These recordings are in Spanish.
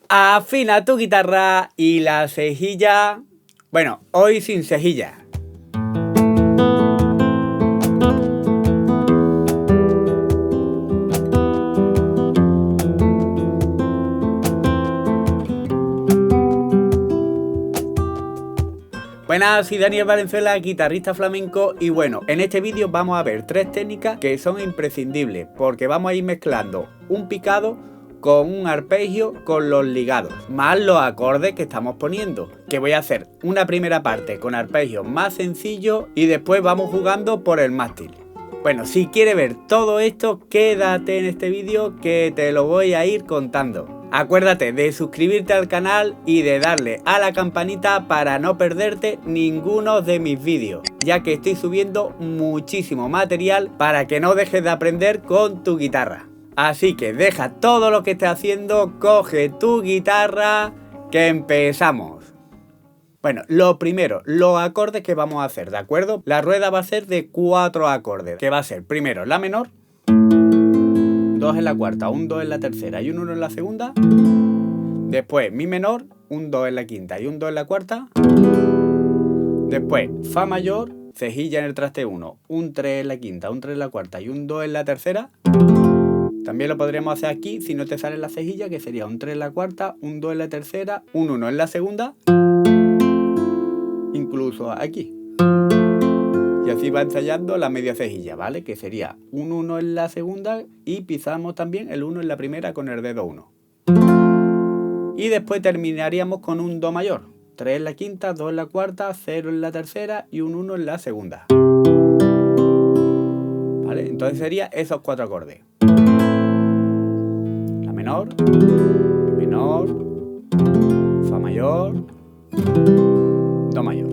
Afina tu guitarra y la cejilla. Bueno, hoy sin cejilla. Buenas, soy Daniel Valenzuela, guitarrista flamenco, y bueno, en este vídeo vamos a ver tres técnicas que son imprescindibles porque vamos a ir mezclando un picado con un arpegio con los ligados, más los acordes que estamos poniendo, que voy a hacer una primera parte con arpegios más sencillos y después vamos jugando por el mástil. Bueno, si quieres ver todo esto, quédate en este vídeo que te lo voy a ir contando. Acuérdate de suscribirte al canal y de darle a la campanita para no perderte ninguno de mis vídeos, ya que estoy subiendo muchísimo material para que no dejes de aprender con tu guitarra. Así que deja todo lo que estés haciendo, coge tu guitarra, que empezamos. Bueno, lo primero, los acordes que vamos a hacer, ¿de acuerdo? La rueda va a ser de 4 acordes, que va a ser primero la menor, 2 en la cuarta, un 2 en la tercera y un 1 en la segunda. Después mi menor, un 2 en la quinta y un 2 en la cuarta. Después fa mayor, cejilla en el traste 1, un 3 en la quinta, un 3 en la cuarta y un 2 en la tercera. También lo podríamos hacer aquí si no te sale la cejilla, que sería un 3 en la cuarta, un 2 en la tercera, un 1 en la segunda. Incluso aquí. Y así va ensayando la media cejilla, ¿vale? Que sería un 1 en la segunda y pisamos también el 1 en la primera con el dedo 1. Y después terminaríamos con un do mayor. 3 en la quinta, 2 en la cuarta, 0 en la tercera y un 1 en la segunda. ¿Vale? Entonces serían esos 4 acordes. La menor, menor, fa mayor, do mayor.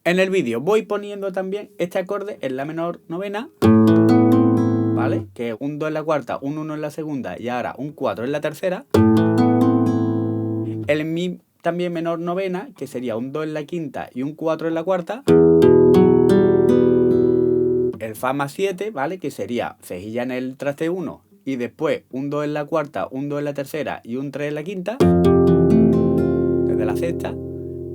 En el vídeo voy poniendo también este acorde en la menor novena, ¿vale? Que es un 2 en la cuarta, un 1 en la segunda y ahora un 4 en la tercera. El mi también menor novena, que sería un 2 en la quinta y un 4 en la cuarta. El fa más 7, ¿vale? Que sería cejilla en el traste 1 y después un 2 en la cuarta, un 2 en la tercera y un 3 en la quinta. Desde la sexta.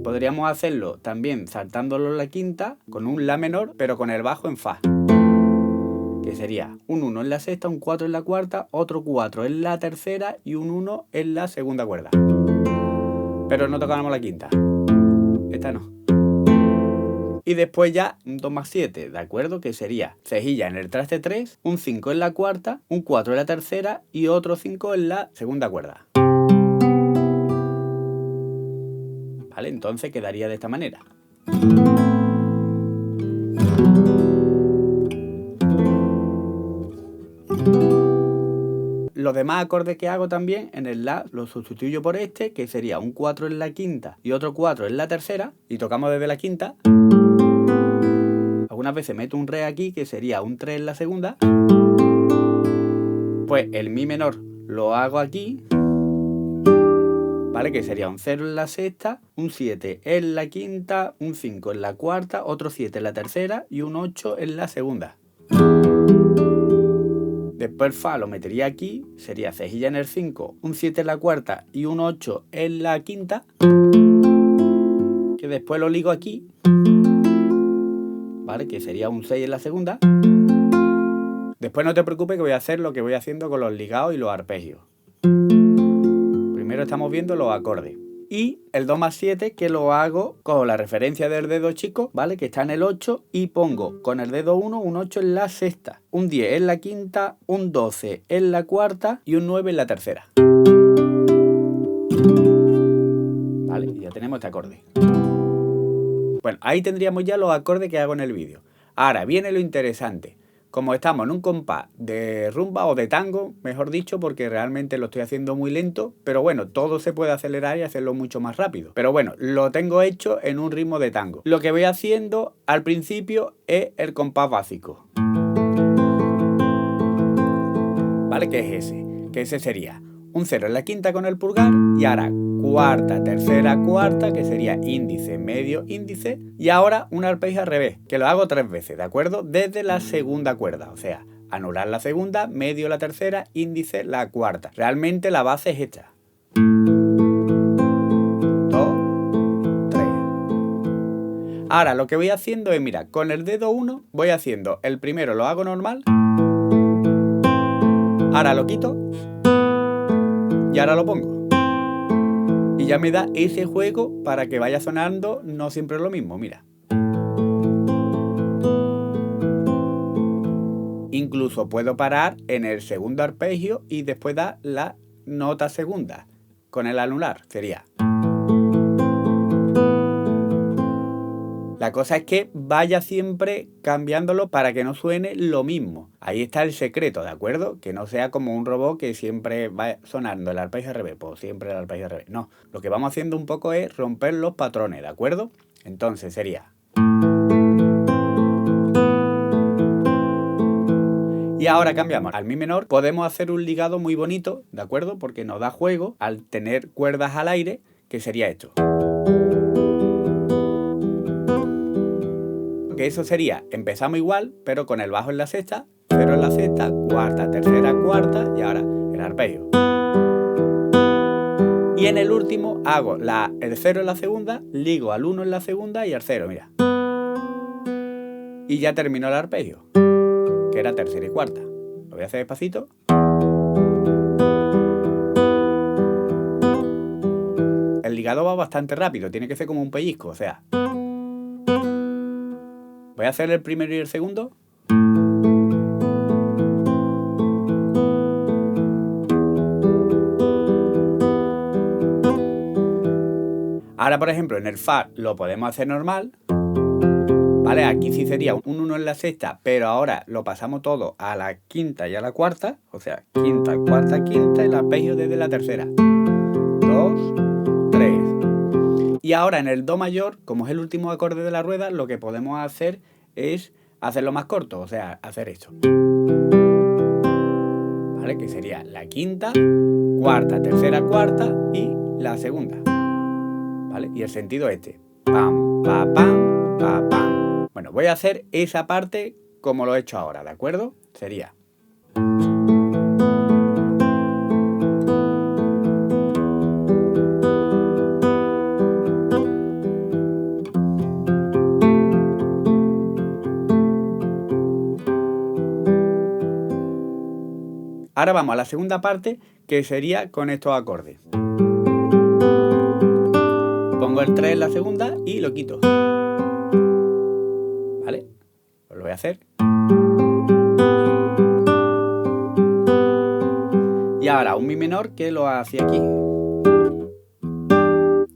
Podríamos hacerlo también saltándolo en la quinta con un la menor, pero con el bajo en fa. Que sería un 1 en la sexta, un 4 en la cuarta, otro 4 en la tercera y un 1 en la segunda cuerda. Pero no tocamos la quinta. Esta no. Y después ya un do más 7, ¿de acuerdo? Que sería cejilla en el traste 3, un 5 en la cuarta, un 4 en la tercera y otro 5 en la segunda cuerda. ¿Vale? Entonces quedaría de esta manera. Los demás acordes que hago también en el la los sustituyo por este, que sería un 4 en la quinta y otro 4 en la tercera, y tocamos desde la quinta. Algunas veces meto un re aquí, que sería un 3 en la segunda. Pues el mi menor lo hago aquí, ¿vale? Que sería un 0 en la sexta, un 7 en la quinta, un 5 en la cuarta, otro 7 en la tercera y un 8 en la segunda. Después el fa lo metería aquí, sería cejilla en el 5, un 7 en la cuarta y un 8 en la quinta. Que después lo ligo aquí, ¿vale? Que sería un 6 en la segunda. Después no te preocupes que voy a hacer lo que voy haciendo con los ligados y los arpegios. Primero estamos viendo los acordes. Y el do más 7, que lo hago con la referencia del dedo chico, ¿vale? Que está en el 8, y pongo con el dedo 1 un 8 en la sexta, un 10 en la quinta, un 12 en la cuarta y un 9 en la tercera. ¿Vale? Y ya tenemos este acorde. Bueno, ahí tendríamos ya los acordes que hago en el vídeo. Ahora viene lo interesante. Como estamos en un compás de rumba o de tango, mejor dicho, porque realmente lo estoy haciendo muy lento, pero bueno, todo se puede acelerar y hacerlo mucho más rápido. Pero bueno, lo tengo hecho en un ritmo de tango. Lo que voy haciendo al principio es el compás básico. ¿Vale? ¿Qué es ese? Que ese sería un 0 en la quinta con el pulgar y ahora cuarta, tercera, cuarta, que sería índice, medio, índice, y ahora un arpegio al revés, que lo hago 3 veces, ¿de acuerdo? Desde la segunda cuerda, o sea, anular la segunda, medio la tercera, índice la cuarta. Realmente la base es esta. Ahora lo que voy haciendo es, mira, con el dedo 1 voy haciendo, el primero lo hago normal, ahora lo quito y ahora lo pongo. Y ya me da ese juego para que vaya sonando no siempre lo mismo, mira. Incluso puedo parar en el segundo arpegio y después dar la nota segunda con el anular, sería. La cosa es que vaya siempre cambiándolo para que no suene lo mismo. Ahí está el secreto, ¿de acuerdo? Que no sea como un robot que siempre va sonando el arpegio al revés, pues siempre el arpegio al revés. No, lo que vamos haciendo un poco es romper los patrones, ¿de acuerdo? Entonces sería... Y ahora cambiamos al mi menor, podemos hacer un ligado muy bonito, ¿de acuerdo? Porque nos da juego al tener cuerdas al aire, que sería esto. Que eso sería, empezamos igual, pero con el bajo en la sexta, cero en la sexta, cuarta, tercera, cuarta, y ahora el arpegio. Y en el último hago el cero en la segunda, ligo al 1 en la segunda y al 0, mira. Y ya terminó el arpegio, que era tercera y cuarta. Lo voy a hacer despacito. El ligado va bastante rápido, tiene que ser como un pellizco, o sea. Voy a hacer el primero y el segundo. Ahora, por ejemplo, en el Fa lo podemos hacer normal. ¿Vale? Aquí sí sería un 1 en la sexta, pero ahora lo pasamos todo a la quinta y a la cuarta. O sea, quinta, cuarta, quinta, el arpegio desde la tercera. 2, 3. Y ahora en el Do mayor, como es el último acorde de la rueda, lo que podemos hacer es hacerlo más corto, o sea, hacer esto. ¿Vale? Que sería la quinta, cuarta, tercera, cuarta y la segunda. ¿Vale? Y el sentido este. Pam, pa, pam, pa, pam. Bueno, voy a hacer esa parte como lo he hecho ahora, ¿de acuerdo? Sería... Ahora vamos a la segunda parte, que sería con estos acordes. Pongo el 3 en la segunda y lo quito. ¿Vale? Pues lo voy a hacer. Y ahora un mi menor que lo hace aquí.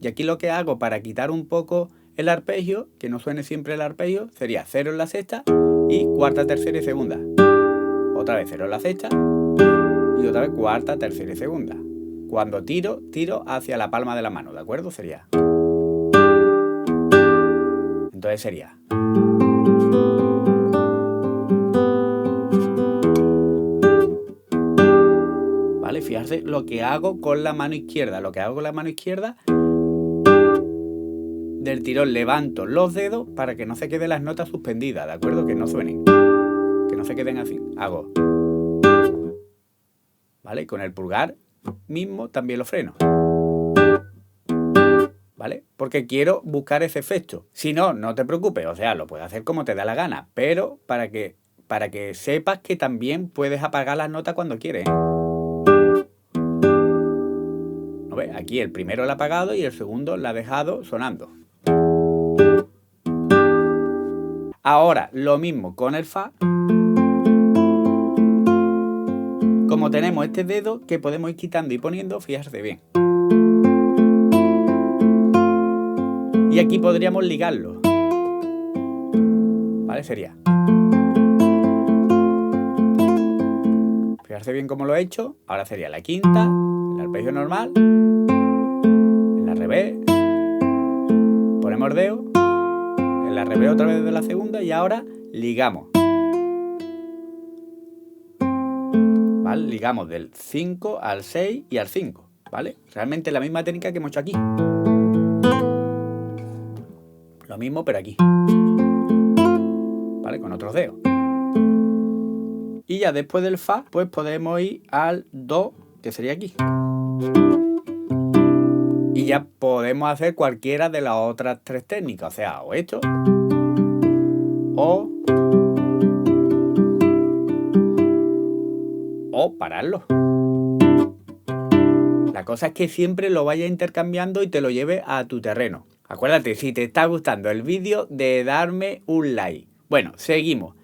Y aquí lo que hago para quitar un poco el arpegio, que no suene siempre el arpegio, sería 0 en la sexta y cuarta, tercera y segunda. Otra vez 0 en la sexta y otra vez cuarta, tercera y segunda. Cuando tiro hacia la palma de la mano, ¿de acuerdo? Sería... Entonces sería... ¿Vale? Fijarse lo que hago con la mano izquierda. Lo que hago con la mano izquierda, del tirón levanto los dedos para que no se queden las notas suspendidas, ¿de acuerdo? Que no suenen. Que no se queden así. Hago... ¿Vale? Con el pulgar mismo también lo freno. ¿Vale? Porque quiero buscar ese efecto. Si no, no te preocupes, o sea, lo puedes hacer como te da la gana, pero para que sepas que también puedes apagar las notas cuando quieres. ¿No ves? Aquí el primero lo he apagado y el segundo lo he dejado sonando. Ahora, lo mismo con el Fa. Como tenemos este dedo que podemos ir quitando y poniendo, fijarse bien. Y aquí podríamos ligarlo. ¿Vale? Sería... Fijarse bien cómo lo he hecho. Ahora sería la quinta, el arpegio normal, el al revés, ponemos el dedo, el al revés otra vez de la segunda y ahora ligamos. ¿Vale? Ligamos del 5 al 6 y al 5, ¿vale? Realmente la misma técnica que hemos hecho aquí. Lo mismo, pero aquí. ¿Vale? Con otros dedos. Y ya después del Fa, pues podemos ir al Do, que sería aquí. Y ya podemos hacer cualquiera de las otras tres técnicas, o sea, o esto, o pararlo. La cosa es que siempre lo vayas intercambiando y te lo lleves a tu terreno. Acuérdate, si te está gustando el vídeo, de darme un like. Bueno, seguimos.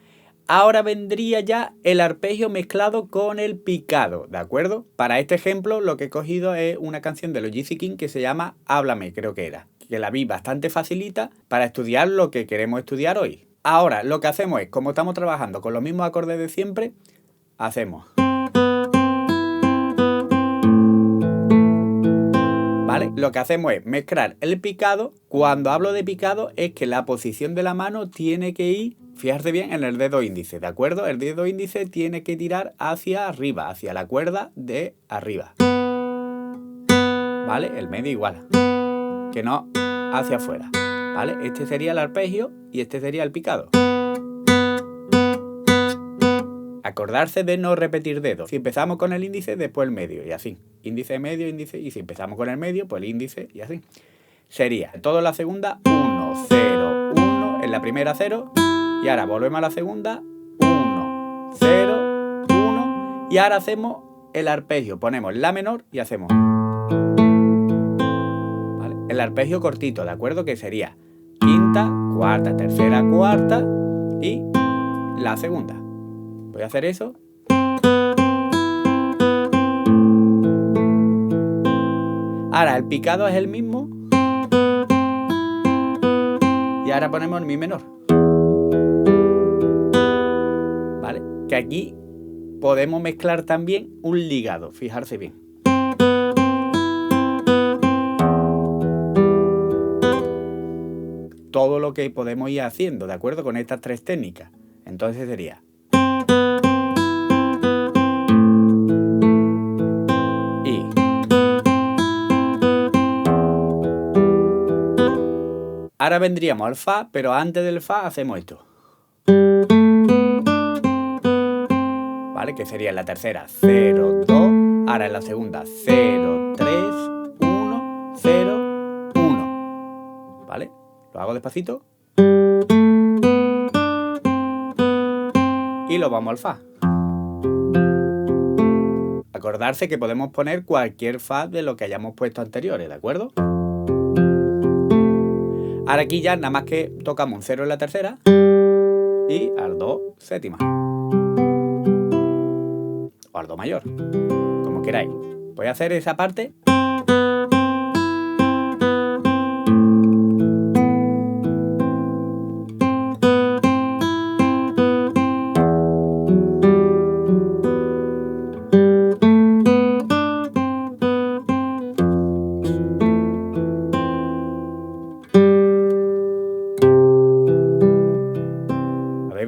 Ahora vendría ya el arpegio mezclado con el picado, ¿de acuerdo? Para este ejemplo lo que he cogido es una canción de los Gypsy Kings que se llama Háblame, creo que era. Que la vi bastante facilita para estudiar lo que queremos estudiar hoy. Ahora lo que hacemos es, como estamos trabajando con los mismos acordes de siempre, hacemos... ¿Vale? Lo que hacemos es mezclar el picado. Cuando hablo de picado es que la posición de la mano tiene que ir, fijarse bien, en el dedo índice, ¿de acuerdo? El dedo índice tiene que tirar hacia arriba, hacia la cuerda de arriba. ¿Vale? El medio igual. Que no hacia afuera. ¿Vale? Este sería el arpegio y este sería el picado. Acordarse de no repetir dedos. Si empezamos con el índice, después el medio y así. Índice, medio, índice. Y si empezamos con el medio, pues el índice y así. Sería todo en la segunda 1, 0, 1. En la primera 0. Y ahora volvemos a la segunda 1, 0, 1. Y ahora hacemos el arpegio. Ponemos la menor y hacemos. ¿Vale? El arpegio cortito, ¿de acuerdo? Que sería quinta, cuarta, tercera, cuarta y la segunda. Voy a hacer eso. Ahora el picado es el mismo. Y ahora ponemos el mi menor. ¿Vale? Que aquí podemos mezclar también un ligado. Fijarse bien. Todo lo que podemos ir haciendo, ¿de acuerdo? Con estas tres técnicas. Entonces sería... Ahora vendríamos al Fa, pero antes del Fa hacemos esto. ¿Vale? Que sería en la tercera 0, 2. Ahora en la segunda 0, 3, 1, 0, 1. ¿Vale? Lo hago despacito. Y lo vamos al Fa. Acordarse que podemos poner cualquier Fa de lo que hayamos puesto anteriores, ¿de acuerdo? Ahora aquí ya nada más que tocamos un 0 en la tercera y al do séptima. O al do mayor, como queráis. Voy a hacer esa parte.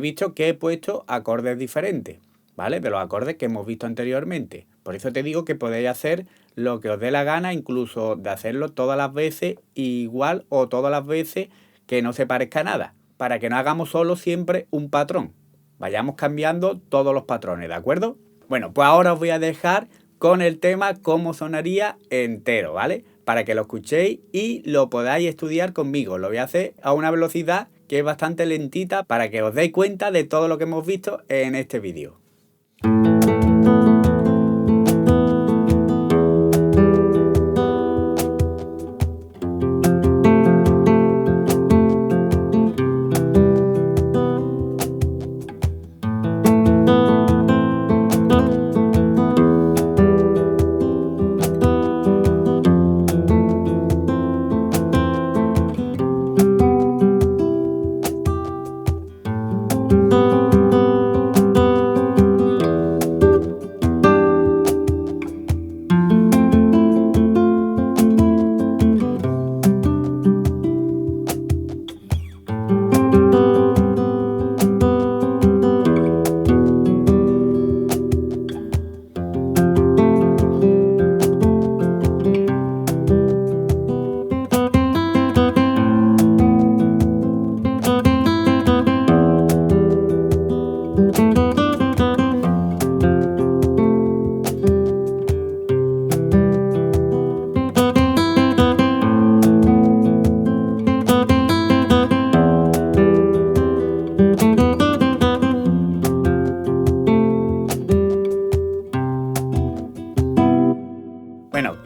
Visto que he puesto acordes diferentes, ¿vale? De los acordes que hemos visto anteriormente. Por eso te digo que podéis hacer lo que os dé la gana, incluso de hacerlo todas las veces igual o todas las veces que no se parezca a nada, para que no hagamos solo siempre un patrón. Vayamos cambiando todos los patrones, ¿de acuerdo? Bueno, pues ahora os voy a dejar con el tema cómo sonaría entero, ¿vale? Para que lo escuchéis y lo podáis estudiar conmigo. Lo voy a hacer a una velocidad que es bastante lentita para que os deis cuenta de todo lo que hemos visto en este vídeo.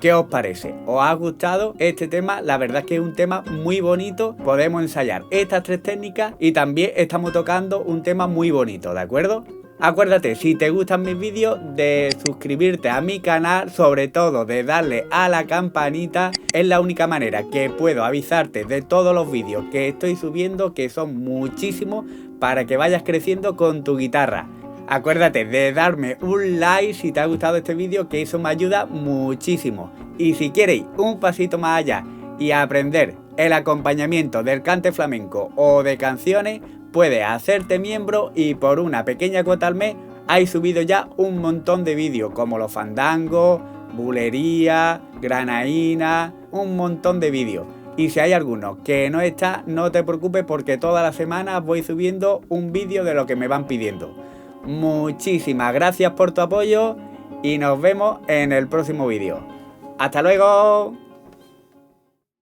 ¿Qué os parece? ¿Os ha gustado este tema? La verdad es que es un tema muy bonito. Podemos ensayar estas 3 técnicas y también estamos tocando un tema muy bonito, ¿de acuerdo? Acuérdate, si te gustan mis vídeos, de suscribirte a mi canal, sobre todo de darle a la campanita. Es la única manera que puedo avisarte de todos los vídeos que estoy subiendo, que son muchísimos, para que vayas creciendo con tu guitarra. Acuérdate de darme un like si te ha gustado este vídeo, que eso me ayuda muchísimo. Y si queréis un pasito más allá y aprender el acompañamiento del cante flamenco o de canciones, puedes hacerte miembro y por una pequeña cuota al mes hay subido ya un montón de vídeos como los fandangos, bulería, granaína, un montón de vídeos. Y si hay alguno que no está, no te preocupes porque todas las semanas voy subiendo un vídeo de lo que me van pidiendo. Muchísimas gracias por tu apoyo y nos vemos en el próximo vídeo. ¡Hasta luego!